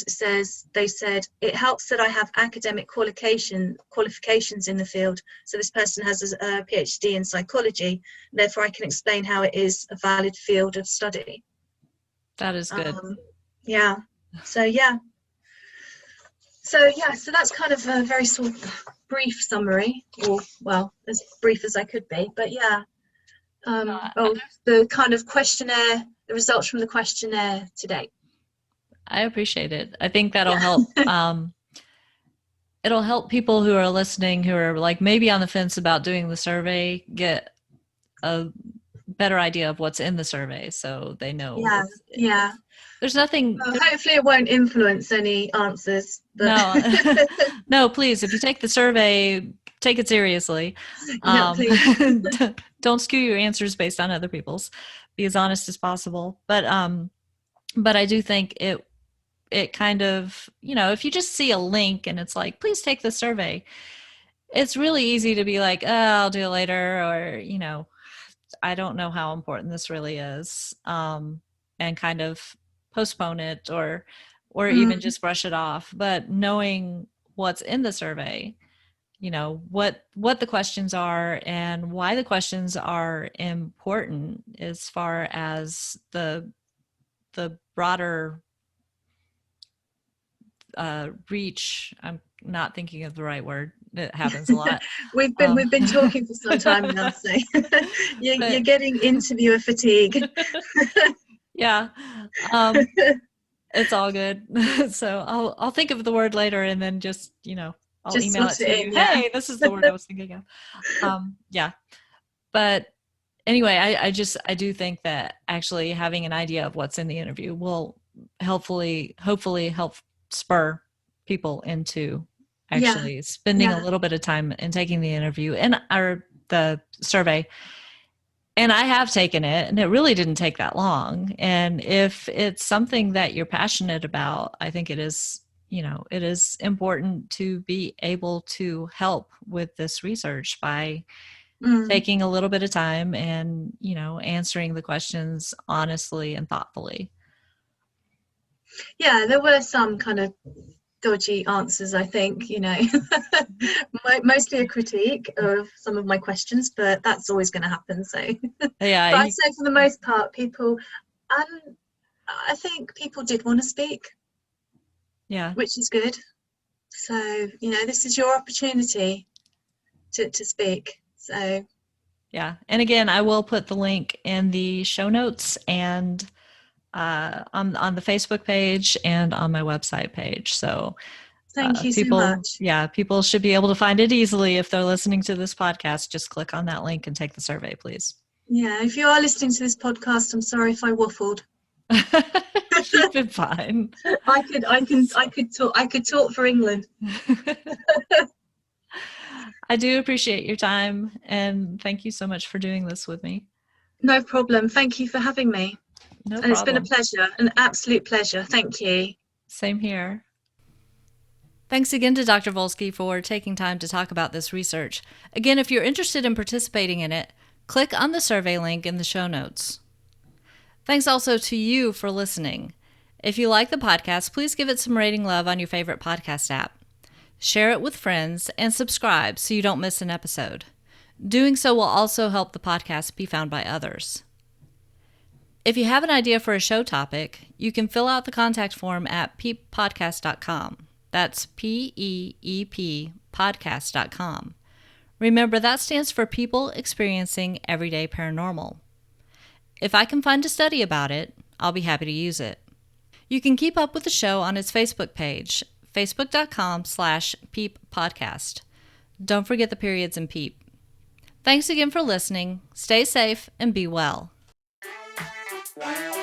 They said it helps that I have academic qualifications in the field, so this person has a PhD in psychology, therefore I can explain how it is a valid field of study. That is good. So that's kind of a very sort of brief summary, or well, as brief as I could be, but the kind of questionnaire, the results from the questionnaire today. I appreciate it. I think that'll help. It'll help people who are listening, who are like maybe on the fence about doing the survey, get a better idea of what's in the survey, so they know. There's nothing. Hopefully, it won't influence any answers. But... No, no, please. If you take the survey, take it seriously. Don't skew your answers based on other people's. Be as honest as possible. But I do think it kind of, if you just see a link and it's like, please take the survey, it's really easy to be like, oh, I'll do it later, or I don't know how important this really is, and kind of postpone it or even just brush it off. But knowing what's in the survey what the questions are and why the questions are important as far as the broader reach. I'm not thinking of the right word. It happens a lot. We've been talking for some time now, so you're getting interviewer fatigue. Yeah. It's all good. So I'll think of the word later and then just, I'll Just email it slot to it you. in, yeah. Hey, this is the word I was thinking of. Yeah. But anyway, I do think that actually having an idea of what's in the interview will hopefully help spur people into actually spending a little bit of time and taking the interview or the survey. And I have taken it, and it really didn't take that long. And if it's something that you're passionate about, I think it is important to be able to help with this research by taking a little bit of time and, answering the questions honestly and thoughtfully. Yeah, there were some kind of dodgy answers, I think, mostly a critique of some of my questions, but that's always going to happen. So, yeah, but I'd say for the most part, people, I think people did want to speak. Yeah, which is good. So, this is your opportunity to speak. So, yeah. And again, I will put the link in the show notes and on the Facebook page and on my website page. So thank you people, so much. Yeah, people should be able to find it easily if they're listening to this podcast. Just click on that link and take the survey, please. Yeah, if you are listening to this podcast, I'm sorry if I waffled. You've been fine. I could talk for England. I do appreciate your time, and thank you so much for doing this with me. No problem. Thank you for having me. No problem. It's been a pleasure, an absolute pleasure. Thank you. Same here. Thanks again to Dr. Wolski for taking time to talk about this research. Again, if you're interested in participating in it, click on the survey link in the show notes. Thanks also to you for listening. If you like the podcast, please give it some rating love on your favorite podcast app. Share it with friends and subscribe so you don't miss an episode. Doing so will also help the podcast be found by others. If you have an idea for a show topic, you can fill out the contact form at peeppodcast.com. That's PEEP podcast.com. Remember, that stands for People Experiencing Everyday Paranormal. If I can find a study about it, I'll be happy to use it. You can keep up with the show on its Facebook page, facebook.com/peeppodcast. Don't forget the periods in PEEP. Thanks again for listening. Stay safe and be well. Wow.